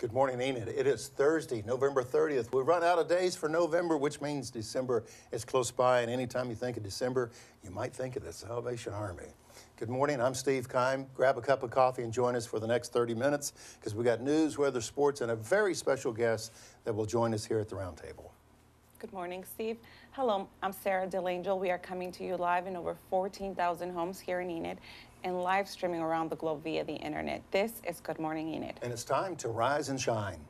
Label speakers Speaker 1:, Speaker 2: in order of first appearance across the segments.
Speaker 1: Good morning, Enid. It is Thursday, November 30th. We've run out of days for November, which means December is close by. And anytime you think of December, you might think of the Salvation Army. Good morning. I'm Steve Keim. Grab a cup of coffee and join us for the next 30 minutes because we got news, weather, sports, and a very special guest that will join us here at the round table.
Speaker 2: Good morning, Steve. Hello, I'm Sarah DeLangel. We are coming to you live in over 14,000 homes here in Enid and live streaming around the globe via the internet. This is Good Morning Enid.
Speaker 1: And it's time to rise and shine.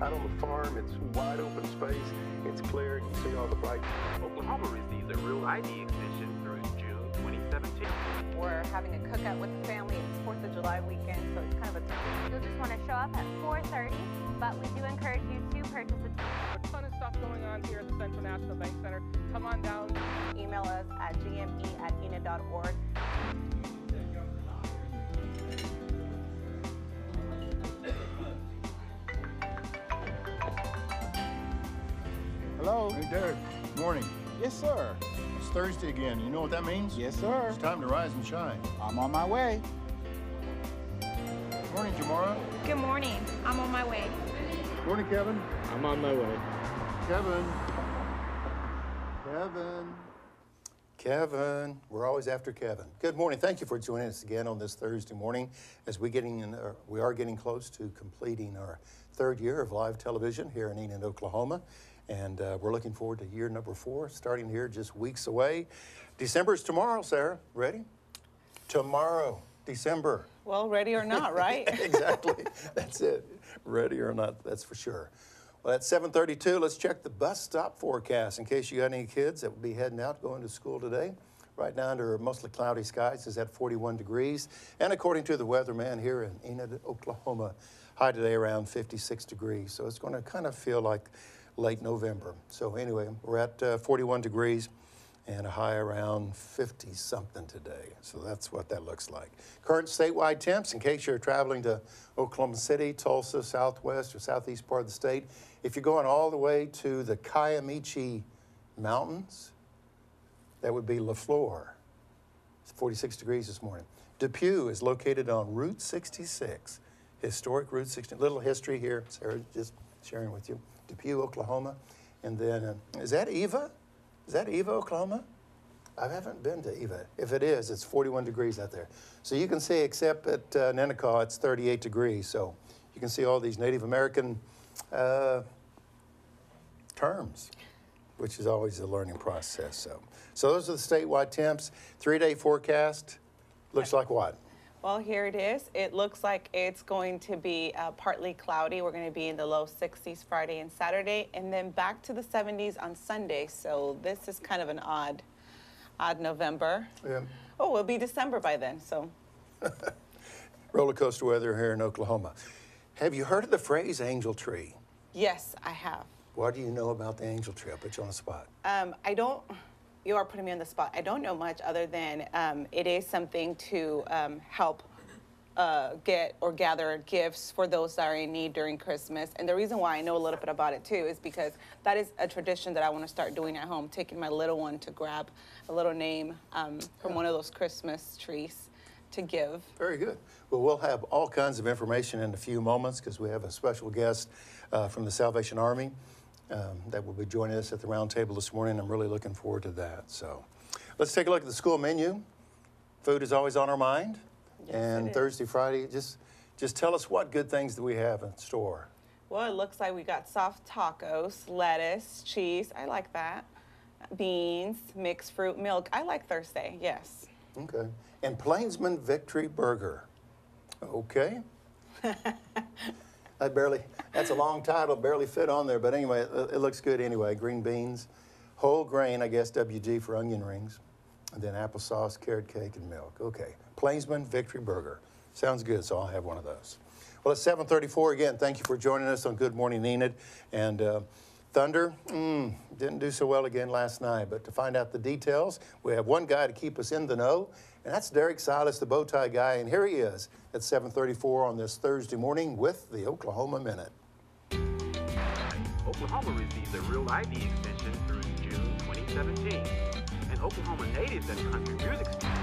Speaker 3: Out on the farm, it's wide open space, it's clear, you can see all the bright.
Speaker 4: Oklahoma receives a Real ID extension through June 2017.
Speaker 5: We're having a cookout with the family. It's 4th of July weekend, so it's kind of a
Speaker 6: You'll just want to show up at 4:30, but we do encourage you to purchase a
Speaker 7: A ton of stuff going on here at the Central National Bank Center. Come on down.
Speaker 5: email us at gme@enid.org.
Speaker 8: Hello.
Speaker 9: Hey, Derek. Good morning.
Speaker 8: Yes, sir.
Speaker 9: It's Thursday again. You know what that means?
Speaker 8: Yes, sir.
Speaker 9: It's time to rise and shine.
Speaker 8: I'm on my way.
Speaker 9: Good morning, Jamara.
Speaker 6: Good morning. I'm on my way.
Speaker 9: Good morning, Kevin.
Speaker 10: I'm on my way.
Speaker 9: Kevin.
Speaker 1: Kevin. We're always after Kevin. Good morning. Thank you for joining us again on this Thursday morning as we are getting close to completing our third year of live television here in Enid, Oklahoma. And we're looking forward to year number 4, starting here just weeks away. December is tomorrow, Sarah. Ready? Tomorrow, December.
Speaker 2: Well, ready or not, right?
Speaker 1: Exactly. That's it. Ready or not, that's for sure. Well, at 7:32, let's check the bus stop forecast in case you got any kids that will be heading out going to school today. Right now under mostly cloudy skies is at 41 degrees. And according to the weatherman here in Enid, Oklahoma, high today around 56 degrees. So it's going to kind of feel like late November. So anyway, we're at 41 degrees and a high around 50-something today. So that's what that looks like. Current statewide temps, in case you're traveling to Oklahoma City, Tulsa, southwest or southeast part of the state. If you're going all the way to the Kiamichi Mountains, that would be LaFleur. It's 46 degrees this morning. Depew is located on Route 66, historic Route 60. Little history here, Sarah, just sharing with you. Depew, Oklahoma. And then, is that Eva? Is that Eva, Oklahoma? I haven't been to Eva. If it is, it's 41 degrees out there. So you can see, except at Nenekaw, it's 38 degrees. So you can see all these Native American terms, which is always a learning process. So those are the statewide temps. 3-day forecast looks like what?
Speaker 2: Well, here it is. It looks like it's going to be partly cloudy. We're going to be in the low 60s Friday and Saturday, and then back to the 70s on Sunday. So this is kind of an odd November.
Speaker 1: Yeah.
Speaker 2: Oh, it'll be December by then. So
Speaker 1: roller coaster weather here in Oklahoma. Have you heard of the phrase angel tree?
Speaker 2: yes, I have.
Speaker 1: What do you know about the angel tree? I'll put you on the spot.
Speaker 2: I don't. You are putting me on the spot. I don't know much other than it is something to help get or gather gifts for those that are in need during Christmas. And the reason why I know a little bit about it too is because that is a tradition that I want to start doing at home, taking my little one to grab a little name from one of those Christmas trees to give.
Speaker 1: Very good. Well, we'll have all kinds of information in a few moments because we have a special guest from the Salvation Army that will be joining us at the round table this morning. I'm really looking forward to that. So let's take a look at the school menu. Food is always on our mind.
Speaker 2: Yes,
Speaker 1: and Thursday, Friday, just tell us what good things do we have in store.
Speaker 2: Well, it looks like we got soft tacos, lettuce, cheese. I like that. Beans, mixed fruit, milk. I like Thursday, yes.
Speaker 1: Okay. And Plainsman Victory Burger. Okay. That's a long title, barely fit on there, but anyway, it looks good anyway. Green beans, whole grain, I guess, WG for onion rings, and then applesauce, carrot cake, and milk. Okay, Plainsman Victory Burger. Sounds good, so I'll have one of those. Well, it's 7:34 again. Thank you for joining us on Good Morning Enid. And Thunder, didn't do so well again last night, but to find out the details, we have one guy to keep us in the know, and that's Derek Silas, the bow tie guy, and here he is at 7:34 on this Thursday morning with the Oklahoma Minute.
Speaker 4: Oklahoma receives a Real ID extension through June 2017. 2017. And Oklahoma natives and country music stars.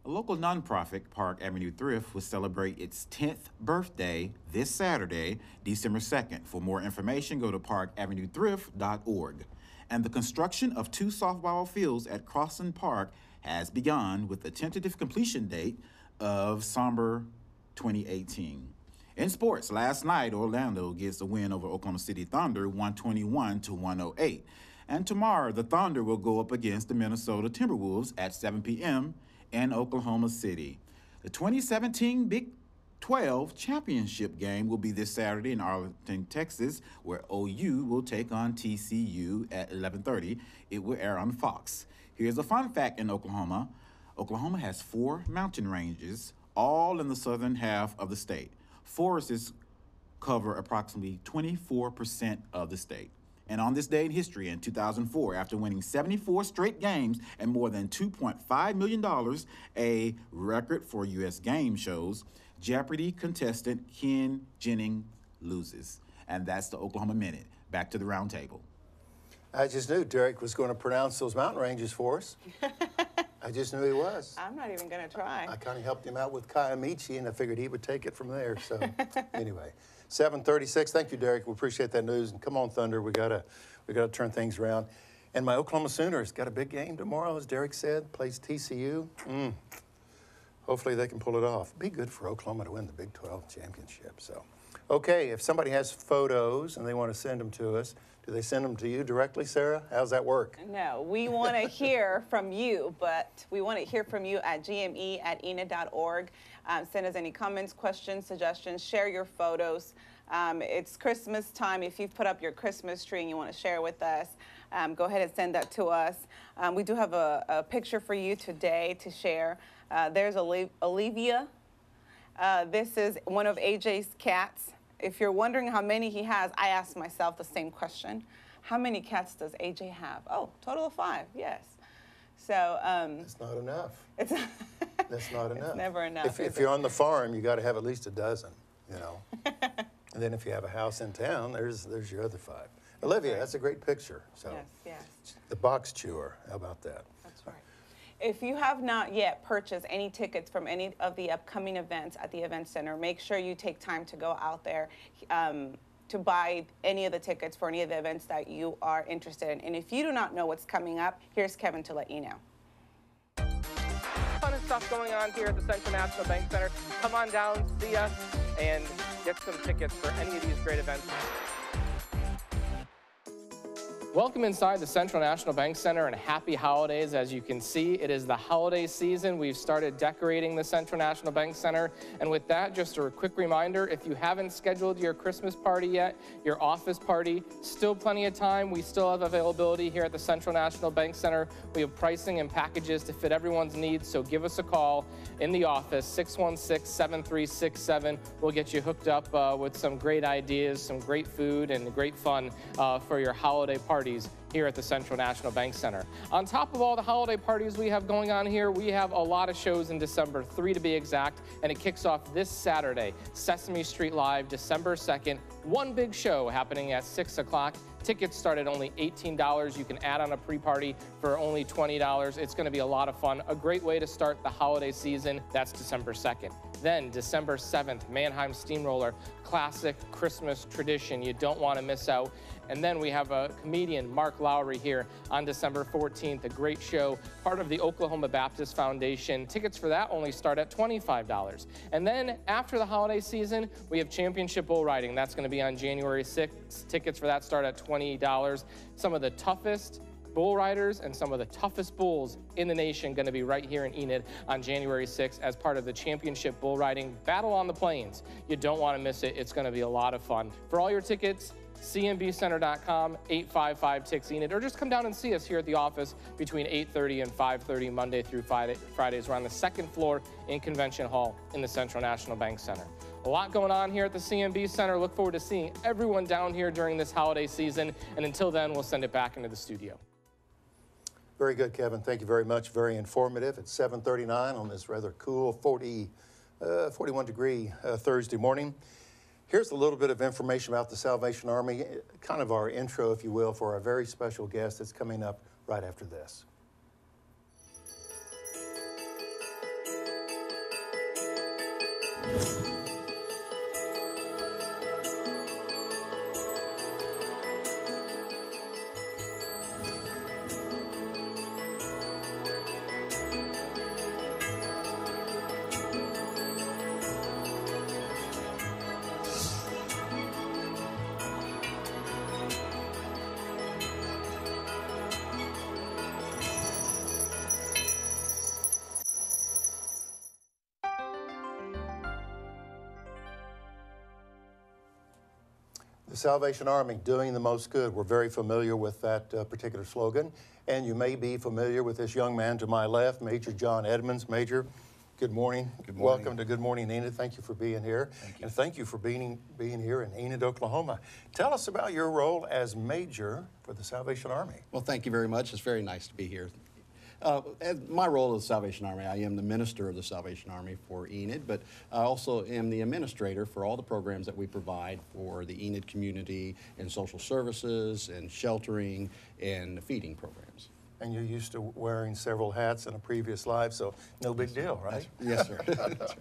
Speaker 8: A local nonprofit, Park Avenue Thrift, will celebrate its 10th birthday this Saturday, December 2nd. For more information, go to parkavenuethrift.org. And the construction of 2 softball fields at Crossan Park has begun with the tentative completion date of Summer 2018. In sports, last night, Orlando gets a win over Oklahoma City Thunder, 121-108. And tomorrow, the Thunder will go up against the Minnesota Timberwolves at 7 p.m. in Oklahoma City. The 2017 Big 12 championship game will be this Saturday in Arlington, Texas, where OU will take on TCU at 11:30. It will air on Fox. Here's a fun fact in Oklahoma. Oklahoma has 4 mountain ranges, all in the southern half of the state. Forests cover approximately 24% of the state. And on this day in history, in 2004, after winning 74 straight games and more than $2.5 million, a record for U.S. game shows, Jeopardy contestant Ken Jennings loses. And that's the Oklahoma Minute. Back to the round table.
Speaker 1: I just knew Derek was going to pronounce those mountain ranges for us. I just knew he was.
Speaker 2: I'm not even going to try.
Speaker 1: I kind of helped him out with Kiamichi, and I figured he would take it from there. So anyway, 7:36. Thank you, Derek. We appreciate that news. And come on, Thunder. We gotta turn things around. And my Oklahoma Sooners got a big game tomorrow, as Derek said. Plays TCU. Hopefully they can pull it off. Be good for Oklahoma to win the Big 12 championship. So, okay, if somebody has photos and they want to send them to us, do they send them to you directly, Sarah? How's that work?
Speaker 2: No, we want to hear from you, but we want to hear from you at gme@enid.org. Send us any comments, questions, suggestions, share your photos. It's Christmas time. If you've put up your Christmas tree and you want to share with us, go ahead and send that to us. We do have a picture for you today to share. There's Olivia. This is one of AJ's cats. If you're wondering how many he has, I asked myself the same question. How many cats does AJ have? Oh, total of 5, yes. So
Speaker 1: That's not enough.
Speaker 2: it's
Speaker 1: That's not enough.
Speaker 2: It's never enough.
Speaker 1: If you're on the farm, you got to have at least a dozen, you know. And then if you have a house in town, there's your other 5. Olivia, that's a great picture. So
Speaker 2: Yes.
Speaker 1: the box chewer, how about that?
Speaker 2: That's right. If you have not yet purchased any tickets from any of the upcoming events at the event center, make sure you take time to go out there to buy any of the tickets for any of the events that you are interested in. And if you do not know what's coming up, here's Kevin to let you know.
Speaker 7: Ton of stuff going on here at the Central National Bank Center. Come on down, see us, and get some tickets for any of these great events. Welcome inside the Central National Bank Center and happy holidays. As you can see, it is the holiday season. We've started decorating the Central National Bank Center. And with that, just a quick reminder, if you haven't scheduled your Christmas party yet, your office party, still plenty of time. We still have availability here at the Central National Bank Center. We have pricing and packages to fit everyone's needs, so give us a call in the office, 616-7367. We'll get you hooked up with some great ideas, some great food, and great fun for your holiday parties here at the Central National Bank Center. On top of all the holiday parties we have going on here, we have a lot of shows in December, 3 to be exact, and it kicks off this Saturday, Sesame Street Live, December 2nd. One big show happening at 6 o'clock. Tickets start at only $18. You can add on a pre-party for only $20. It's going to be a lot of fun. A great way to start the holiday season. That's December 2nd. Then December 7th, Mannheim Steamroller, classic Christmas tradition. You don't want to miss out. And then we have a comedian, Mark Lowry, here on December 14th, a great show, part of the Oklahoma Baptist Foundation. Tickets for that only start at $25. And then after the holiday season, we have Championship Bull Riding. That's going to be on January 6th. Tickets for that start at $20. Some of the toughest bull riders and some of the toughest bulls in the nation going to be right here in Enid on January 6th as part of the Championship Bull Riding Battle on the Plains. You don't want to miss it. It's going to be a lot of fun. For all your tickets, cnbcenter.com, 855-TICKS-ENID, or just come down and see us here at the office between 8:30 and 5:30 Monday through Fridays. We're on the 2nd floor in Convention Hall in the Central National Bank Center. A lot going on here at the CNB Center. Look forward to seeing everyone down here during this holiday season, and until then, we'll send it back into the studio.
Speaker 1: Very good, Kevin. Thank you very much. Very informative. It's 7:39 on this rather cool 41-degree Thursday morning. Here's a little bit of information about the Salvation Army, kind of our intro, if you will, for our very special guest that's coming up right after this. The Salvation Army, doing the most good. We're very familiar with that particular slogan. And you may be familiar with this young man to my left, Major John Edmonds. Major, good morning.
Speaker 10: Good morning.
Speaker 1: Welcome to Good Morning Enid. Thank you for being here.
Speaker 10: Thank you.
Speaker 1: And thank you for being here in Enid, Oklahoma. Tell us about your role as Major for the Salvation Army.
Speaker 10: Well, thank you very much. It's very nice to be here. My role as the Salvation Army, I am the minister of the Salvation Army for Enid, but I also am the administrator for all the programs that we provide for the Enid community and social services and sheltering and feeding programs.
Speaker 1: And you're used to wearing several hats in a previous life, so no big deal, right?
Speaker 10: Yes, sir. That's right.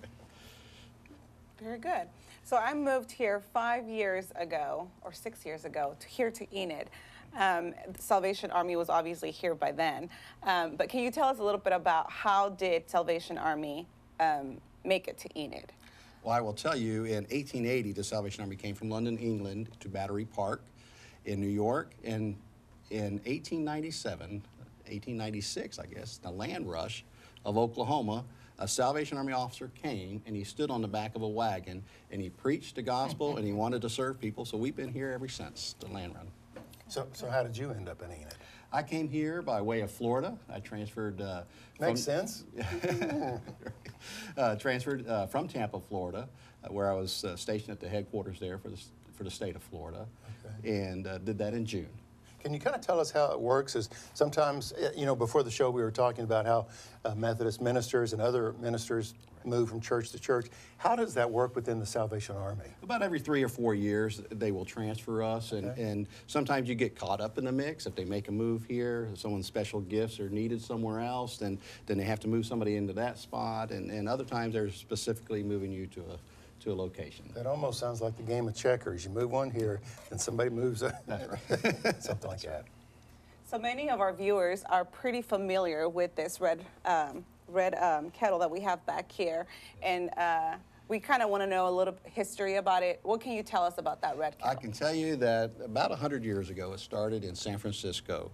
Speaker 2: Very good. So I moved here 5 years ago, or 6 years ago, here to Enid. The Salvation Army was obviously here by then. But can you tell us a little bit about how did Salvation Army make it to Enid?
Speaker 10: Well, I will tell you, in 1880, the Salvation Army came from London, England, to Battery Park in New York. And in 1896, I guess, the land rush of Oklahoma, a Salvation Army officer came and he stood on the back of a wagon and he preached the gospel and he wanted to serve people. So we've been here ever since the land run.
Speaker 1: So how did you end up in Enid?
Speaker 10: I came here by way of Florida. I transferred
Speaker 1: Makes sense.
Speaker 10: transferred from Tampa, Florida, where I was stationed at the headquarters there for the state of Florida, and did that in June.
Speaker 1: Can you kind of tell us how it works? Is sometimes, you know, before the show we were talking about how Methodist ministers and other ministers move from church to church. How does that work within the Salvation Army?
Speaker 10: About every 3 or 4 years, they will transfer us, and sometimes you get caught up in the mix. If they make a move here, someone's special gifts are needed somewhere else, then they have to move somebody into that spot, and other times they're specifically moving you to a location.
Speaker 1: That almost sounds like the game of checkers. You move one here, and somebody moves
Speaker 10: That's right.
Speaker 1: something like that.
Speaker 2: So many of our viewers are pretty familiar with this red kettle that we have back here, and we kind of want to know a little history about it. What can you tell us about that red kettle?
Speaker 10: I can tell you that about 100 years ago, it started in San Francisco.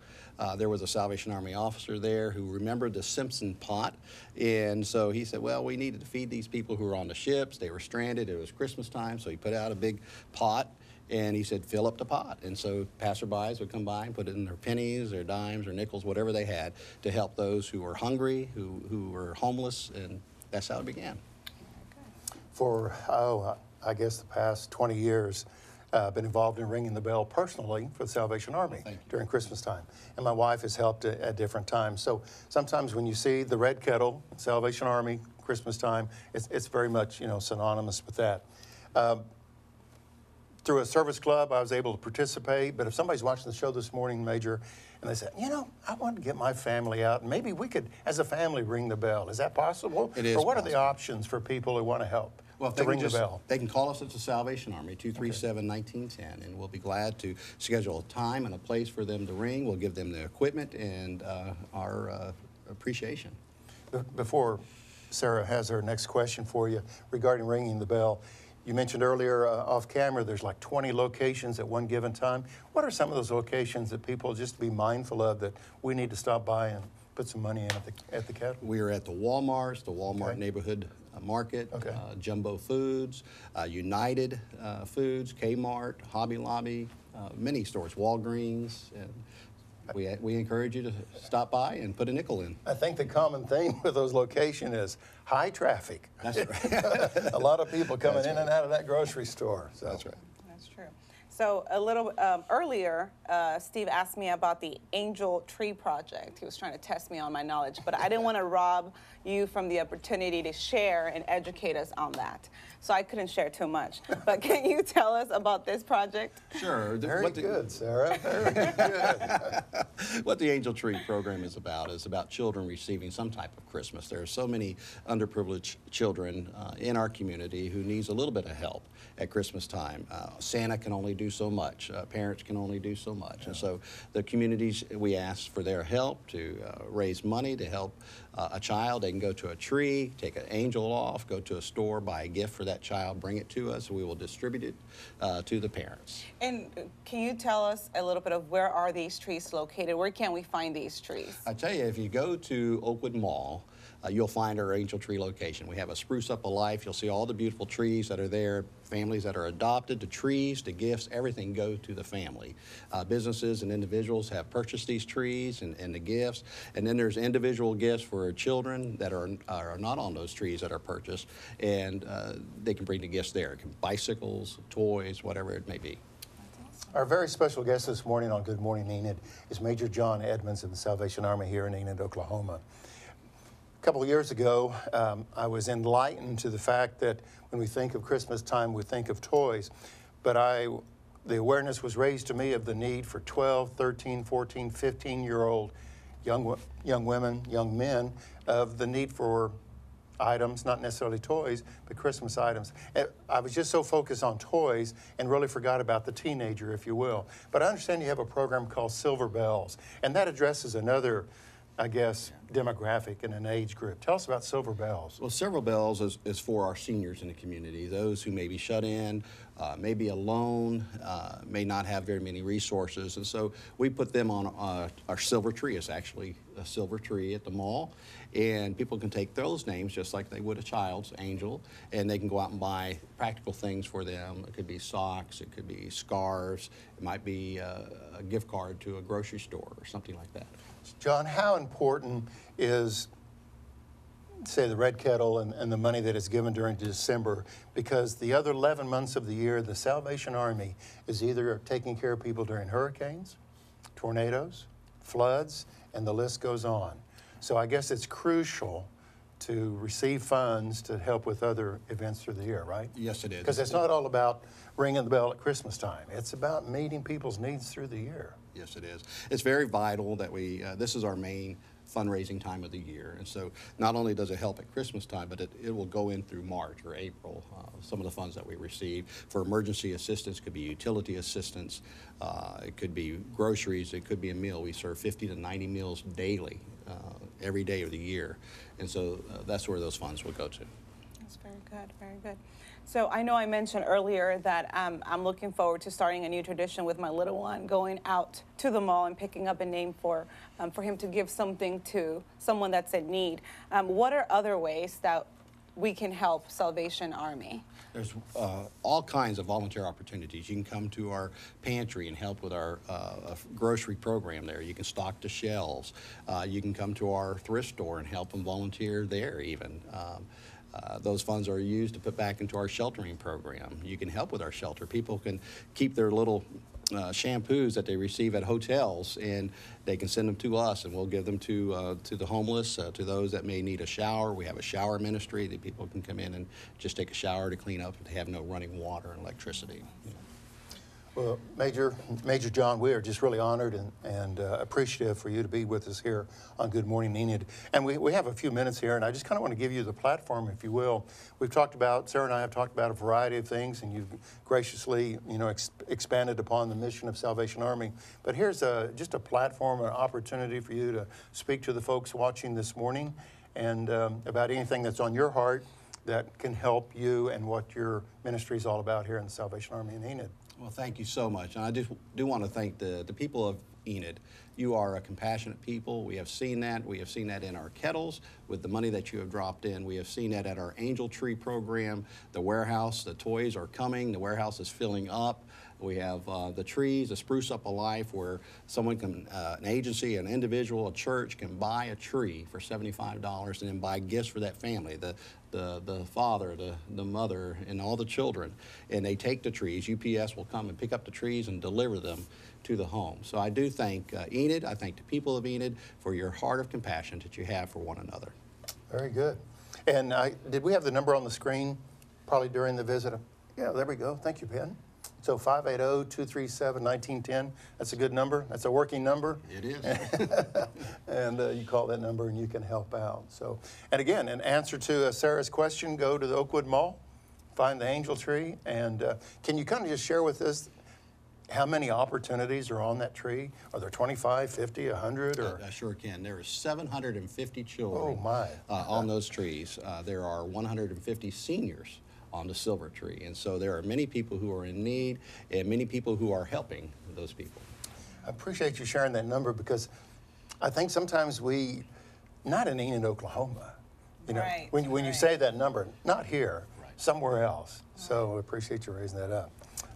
Speaker 10: There was a Salvation Army officer there who remembered the Simpson pot, and so he said, well, we needed to feed these people who were on the ships. They were stranded. It was Christmas time, so he put out a big pot, and he said, fill up the pot. And so passerbys would come by and put it in their pennies, their dimes, or nickels, whatever they had, to help those who were hungry, who were homeless, and that's how it began.
Speaker 1: For, I guess the past 20 years, I've been involved in ringing the bell personally for the Salvation Army during Christmas time. And my wife has helped at different times. So sometimes when you see the red kettle, Salvation Army, Christmas time, it's very much, you know, synonymous with that. Through a service club, I was able to participate, but if somebody's watching the show this morning, Major, and they said, you know, I want to get my family out, and maybe we could, as a family, ring the bell. Is that possible?
Speaker 10: It is
Speaker 1: Or what are
Speaker 10: possible.
Speaker 1: the options for people who want to help?
Speaker 10: Well, if
Speaker 1: to
Speaker 10: they
Speaker 1: ring
Speaker 10: can
Speaker 1: the bell.
Speaker 10: They can call us at the Salvation Army, 237-1910, and we'll be glad to schedule a time and a place for them to ring. We'll give them the equipment and our appreciation.
Speaker 1: Before Sarah has her next question for you regarding ringing the bell, you mentioned earlier off camera there's like 20 locations at one given time. What are some of those locations that people just be mindful of that we need to stop by and put some money in at the kettle?
Speaker 10: We are at the Walmarts, the Walmart neighborhood market, Jumbo Foods, United Foods, Kmart, Hobby Lobby, many stores, Walgreens, and we encourage you to stop by and put a nickel in.
Speaker 1: I think the common theme with those locations is high traffic.
Speaker 10: That's right.
Speaker 1: A lot of people coming in and out of that grocery store. So.
Speaker 10: That's right.
Speaker 2: That's true. So a little earlier, Steve asked me about the Angel Tree Project. He was trying to test me on my knowledge, but I didn't want to rob you from the opportunity to share and educate us on that. So I couldn't share too much. But can you tell us about this project?
Speaker 10: Sure.
Speaker 1: Very good, Sarah. Very good.
Speaker 10: What the Angel Tree program is about children receiving some type of Christmas. There are so many underprivileged children in our community who needs a little bit of help at Christmas time. Santa can only do so much. Parents can only do so much. And so the communities, we ask for their help to raise money to help a child. They can go to a tree, take an angel off, go to a store, buy a gift for that child, bring it to us. We will distribute it to the parents.
Speaker 2: And can you tell us a little bit of where are these trees located? Where can we find these trees?
Speaker 10: I tell you, if you go to Oakwood Mall, you'll find our Angel Tree location. We have a Spruce Up a Life. You'll see all the beautiful trees that are there, families that are adopted, to trees, to gifts, everything go to the family. Businesses and individuals have purchased these trees and the gifts, and then there's individual gifts for children that are not on those trees that are purchased, and they can bring the gifts there. It can be bicycles, toys, whatever it may be.
Speaker 1: Our very special guest this morning on Good Morning Enid is Major John Edmonds of the Salvation Army here in Enid, Oklahoma. A couple of years ago, I was enlightened to the fact that when we think of Christmas time, we think of toys. But the awareness was raised to me of the need for 12, 13, 14, 15-year-old young women, young men, of the need for items, not necessarily toys, but Christmas items. And I was just so focused on toys and really forgot about the teenager, if you will. But I understand you have a program called Silver Bells, and that addresses another, I guess, demographic and an age group. Tell us about Silver Bells.
Speaker 10: Well, Silver Bells is for our seniors in the community, those who may be shut in, may be alone, may not have very many resources. And so we put them on our silver tree. It's actually a silver tree at the mall. And people can take those names just like they would a child's angel, and they can go out and buy practical things for them. It could be socks, it could be scarves, it might be a gift card to a grocery store or something like that.
Speaker 1: John, how important is, say, the Red Kettle and the money that is given during December? Because the other 11 months of the year, the Salvation Army is either taking care of people during hurricanes, tornadoes, floods, and the list goes on. So I guess it's crucial to receive funds to help with other events through the year, right?
Speaker 10: Yes, it is.
Speaker 1: Because it's not all about ringing the bell at Christmas time. It's about meeting people's needs through the year.
Speaker 10: Yes, it is. It's very vital that this is our main fundraising time of the year. And so not only does it help at Christmas time, but it will go in through March or April. Some of the funds that we receive for emergency assistance could be utility assistance, it could be groceries, it could be a meal. We serve 50 to 90 meals daily, every day of the year. And so that's where those funds will go to.
Speaker 2: That's very good, very good. So I know I mentioned earlier that I'm looking forward to starting a new tradition with my little one, going out to the mall and picking up a name for him to give something to someone that's in need. What are other ways that we can help Salvation Army?
Speaker 10: There's all kinds of volunteer opportunities. You can come to our pantry and help with our grocery program there. You can stock the shelves. You can come to our thrift store and help and volunteer there even. Those funds are used to put back into our sheltering program. You can help with our shelter. People can keep their little shampoos that they receive at hotels, and they can send them to us, and we'll give them to the homeless, to those that may need a shower. We have a shower ministry that people can come in and just take a shower to clean up if they have no running water and electricity.
Speaker 1: Well, Major John, we are just really honored and appreciative for you to be with us here on Good Morning Enid. And we have a few minutes here, and I just kind of want to give you the platform, if you will. We've talked about, Sarah and I have talked about a variety of things, and you've graciously, expanded upon the mission of Salvation Army. But here's just a platform, an opportunity for you to speak to the folks watching this morning and about anything that's on your heart that can help you and what your ministry is all about here in the Salvation Army in Enid.
Speaker 10: Well, thank you so much. And I just do want to thank the people of Enid. You are a compassionate people. We have seen that. We have seen that in our kettles with the money that you have dropped in. We have seen that at our Angel Tree program. The warehouse, the toys are coming. The warehouse is filling up. We have the trees, the Spruce Up a Life, where someone can, an agency, an individual, a church can buy a tree for $75 and then buy gifts for that family, the father, the mother, and all the children. And they take the trees. UPS will come and pick up the trees and deliver them to the home. So I do thank Enid, I thank the people of Enid for your heart of compassion that you have for one another.
Speaker 1: Very good. And did we have the number on the screen probably during the visit? Yeah, there we go. Thank you, Ben. So 580-237-1910. That's a good number. That's a working number.
Speaker 10: It is.
Speaker 1: And you call that number and you can help out. So, and again, in answer to Sarah's question, go to the Oakwood Mall, find the angel tree, and can you kind of just share with us how many opportunities are on that tree? Are there 25, 50, 100? Or?
Speaker 10: I sure can. There are 750 children
Speaker 1: Oh, my.
Speaker 10: On those trees. There are 150 seniors on the silver tree. And so there are many people who are in need and many people who are helping those people.
Speaker 1: I appreciate you sharing that number because I think sometimes not in Enid, Oklahoma, you know,
Speaker 2: Right,
Speaker 1: when you say that number, not here, somewhere else. So I appreciate you raising that up.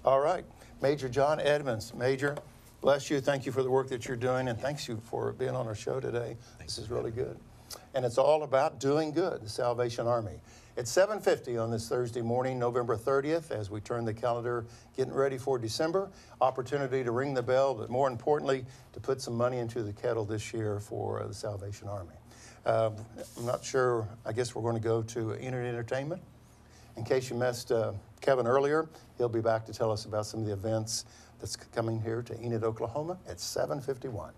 Speaker 1: All right, Major John Edmonds. Major, bless you. Thank you for the work that you're doing, and thanks you for being on our show today. This is really good. And it's all about doing good, the Salvation Army. It's 7:50 on this Thursday morning, November 30th, as we turn the calendar, getting ready for December. Opportunity to ring the bell, but more importantly, to put some money into the kettle this year for the Salvation Army. I'm not sure, I guess we're going to go to Enid Entertainment. In case you missed Kevin earlier, he'll be back to tell us about some of the events that's coming here to Enid, Oklahoma at 7:51.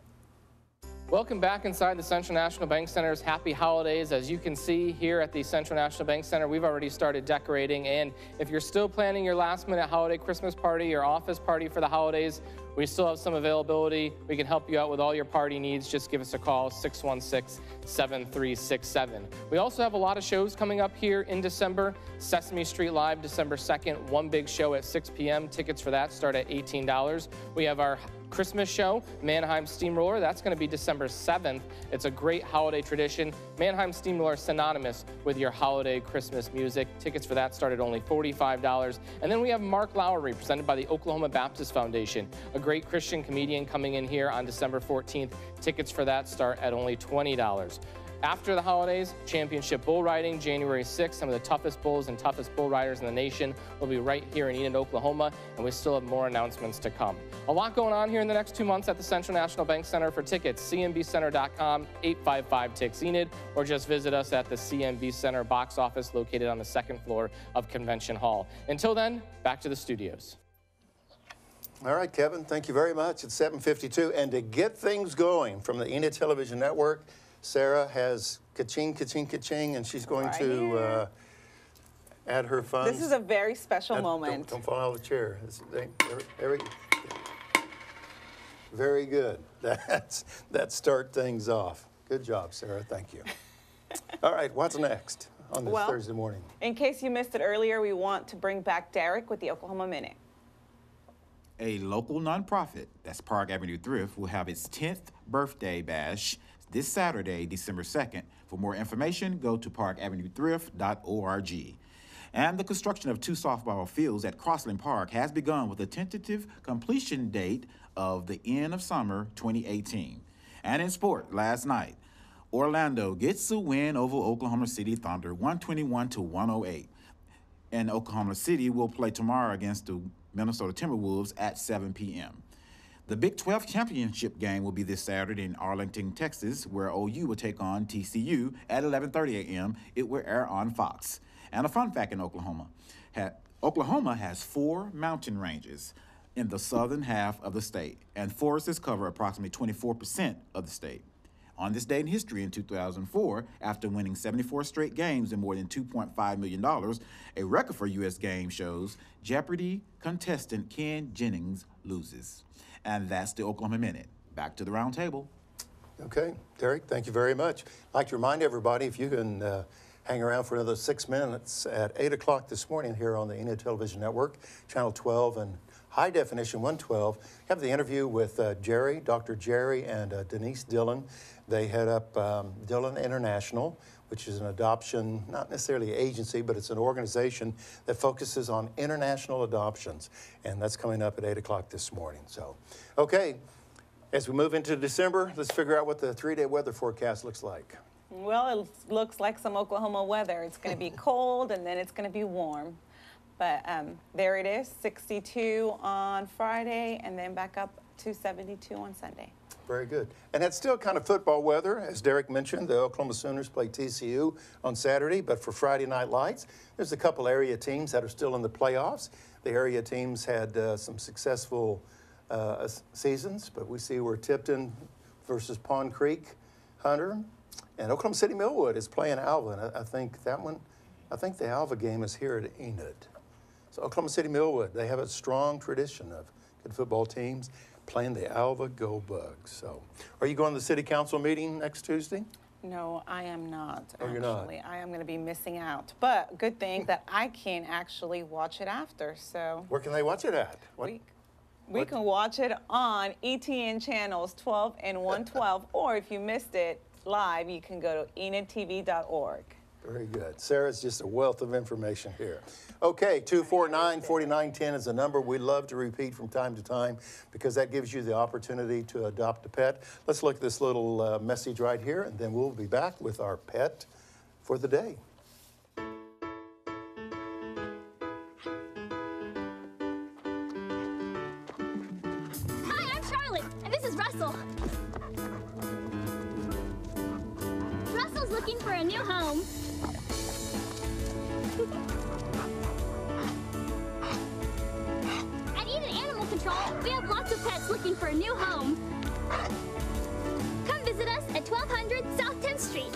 Speaker 7: Welcome back inside the Central National Bank Center's Happy Holidays. As you can see here at the Central National Bank Center, we've already started decorating. And if you're still planning your last-minute holiday Christmas party or office party for the holidays, we still have some availability. We can help you out with all your party needs. Just give us a call, 616-7367. We also have a lot of shows coming up here in December. Sesame Street Live, December 2nd, one big show at 6 p.m. Tickets for that start at $18. We have our Christmas show, Mannheim Steamroller. That's going to be December 7th. It's a great holiday tradition. Mannheim Steamroller synonymous with your holiday Christmas music. Tickets for that start at only $45. And then we have Mark Lowry, presented by the Oklahoma Baptist Foundation, a great Christian comedian coming in here on December 14th. Tickets for that start at only $20. After the holidays, championship bull riding, January 6th. Some of the toughest bulls and toughest bull riders in the nation will be right here in Enid, Oklahoma, and we still have more announcements to come. A lot going on here in the next 2 months at the Central National Bank Center. For tickets, cnbcenter.com, 855-TICKS-ENID, or just visit us at the CNB Center box office located on the second floor of Convention Hall. Until then, back to the studios.
Speaker 1: All right, Kevin, thank you very much. It's 7:52, and to get things going from the Enid Television Network, Sarah has ka-ching, ka-ching, ka-ching, and she's going to add her funds.
Speaker 2: This is a very special moment.
Speaker 1: Don't fall out of the chair. Very good. That start things off. Good job, Sarah. Thank you. All right, what's next on this Thursday morning?
Speaker 2: In case you missed it earlier, we want to bring back Derek with the Oklahoma Minute.
Speaker 8: A local nonprofit, that's Park Avenue Thrift, will have its 10th birthday bash this Saturday, December 2nd. For more information, go to parkavenuethrift.org. And the construction of 2 softball fields at Crossland Park has begun with a tentative completion date of the end of summer 2018. And in sport, last night, Orlando gets a win over Oklahoma City Thunder, 121-108. And Oklahoma City will play tomorrow against the Minnesota Timberwolves at 7 p.m. The Big 12 championship game will be this Saturday in Arlington, Texas, where OU will take on TCU at 11:30 a.m. It will air on Fox. And a fun fact in Oklahoma. Oklahoma has 4 mountain ranges in the southern half of the state, and forests cover approximately 24% of the state. On this day in history in 2004, after winning 74 straight games and more than $2.5 million, a record for U.S. game shows, Jeopardy contestant Ken Jennings loses. And that's the Oklahoma Minute. Back to the round table.
Speaker 1: Okay, Derek, thank you very much. I'd like to remind everybody, if you can hang around for another 6 minutes at 8 o'clock this morning here on the Enid Television Network, Channel 12 and High Definition 112, have the interview with Jerry, Dr. Jerry and Denise Dillon. They head up Dillon International, which is an adoption, not necessarily an agency, but it's an organization that focuses on international adoptions. And that's coming up at 8 o'clock this morning. So, okay, as we move into December, let's figure out what the 3-day weather forecast looks like.
Speaker 2: Well, it looks like some Oklahoma weather. It's going to be cold and then it's going to be warm. But there it is, 62 on Friday, and then back up to 72 on Sunday.
Speaker 1: Very good. And it's still kind of football weather. As Derek mentioned, the Oklahoma Sooners play TCU on Saturday, but for Friday Night Lights, there's a couple area teams that are still in the playoffs. The area teams had some successful seasons, but we see we're Tipton versus Pond Creek Hunter, and Oklahoma City Millwood is playing Alva, and I think the Alva game is here at Enid. So Oklahoma City Millwood, they have a strong tradition of good football teams playing the Alva Go Bugs. So, are you going to the city council meeting next Tuesday?
Speaker 2: No, I am not.
Speaker 1: Oh, you're not?
Speaker 2: I am going to be missing out. But good thing that I can actually watch it after. So
Speaker 1: Where can they watch it at?
Speaker 2: we can watch it on ETN channels 12 and 112, or if you missed it live, you can go to enidtv.org.
Speaker 1: Very good. Sarah's just a wealth of information here. Okay, 249-4910 is a number we love to repeat from time to time because that gives you the opportunity to adopt a pet. Let's look at this little message right here, and then we'll be back with our pet for the day.
Speaker 11: Hi, I'm Charlotte, and this is Russell. Russell's looking for a new home. At Eden Animal Control, we have lots of pets looking for a new home. Come visit us at 1200 South 10th Street.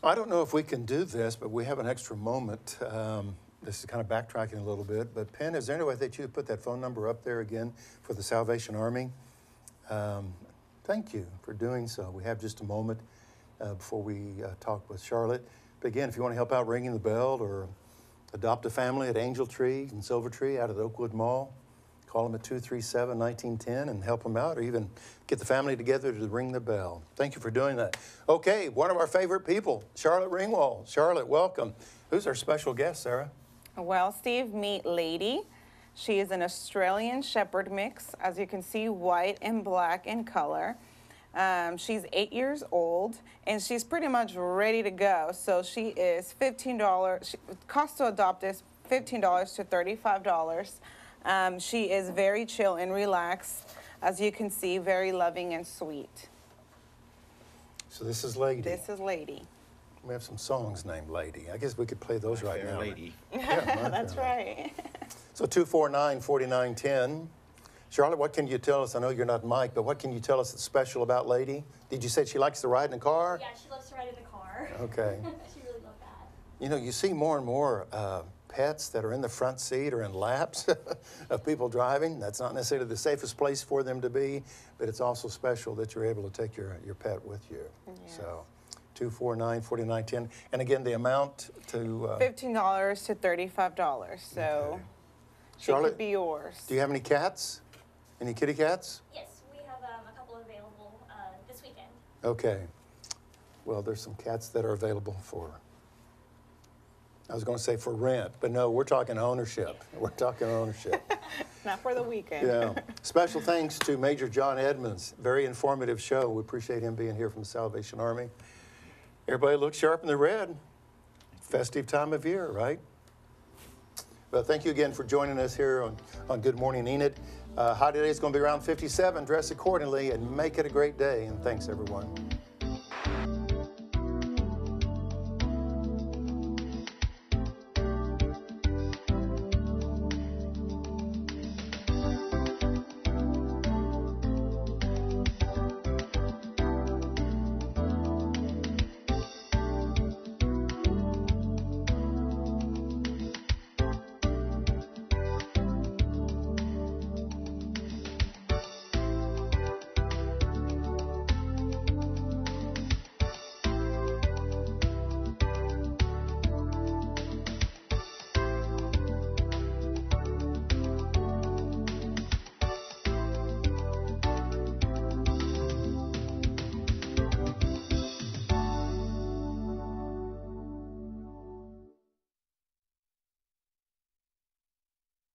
Speaker 1: I don't know if we can do this, but we have an extra moment. This is kind of backtracking a little bit, but Penn, is there any way that you could put that phone number up there again for the Salvation Army? Thank you for doing so. We have just a moment before we talk with Charlotte. But again, if you want to help out ringing the bell or adopt a family at Angel Tree and Silver Tree out at Oakwood Mall, call them at 237-1910 and help them out, or even get the family together to ring the bell. Thank you for doing that. Okay, one of our favorite people, Charlotte Ringwald. Charlotte, welcome. Who's our special guest, Sarah?
Speaker 2: Well, Steve, meet Lady. She is an Australian Shepherd mix, as you can see, white and black in color. She's 8 years old, and she's pretty much ready to go. So she is $15. Cost to adopt is $15 to $35. She is very chill and relaxed, as you can see, very loving and sweet.
Speaker 1: So this is Lady.
Speaker 2: This is Lady.
Speaker 1: We have some songs named Lady. I guess we could play those right now.
Speaker 8: Lady.
Speaker 1: Yeah,
Speaker 2: That's right.
Speaker 1: So 249-4910. Charlotte, what can you tell us? I know you're not Mike, but what can you tell us that's special about Lady? Did you say she likes to ride in a car?
Speaker 11: Yeah, she loves to ride in the car.
Speaker 1: Okay.
Speaker 11: She really loved that.
Speaker 1: You know, you see more and more pets that are in the front seat or in laps of people driving. That's not necessarily the safest place for them to be, but it's also special that you're able to take your pet with you.
Speaker 2: Yes.
Speaker 1: So 249-4910. And again, the amount to...
Speaker 2: $15 to $35. So
Speaker 1: Okay.
Speaker 2: she
Speaker 1: Charlotte,
Speaker 2: could be yours.
Speaker 1: do you have any cats? Any kitty cats?
Speaker 11: Yes, we have a couple available this weekend.
Speaker 1: Okay. Well, there's some cats that are available for... I was going to say for rent, but no, we're talking ownership. We're talking ownership.
Speaker 2: Not for the weekend.
Speaker 1: Yeah. Special thanks to Major John Edmonds. Very informative show. We appreciate him being here from the Salvation Army. Everybody looks sharp in the red. Festive time of year, right? Well, thank you again for joining us here on Good Morning Enid. High today is going to be around 57. Dress accordingly and make it a great day. And thanks, everyone.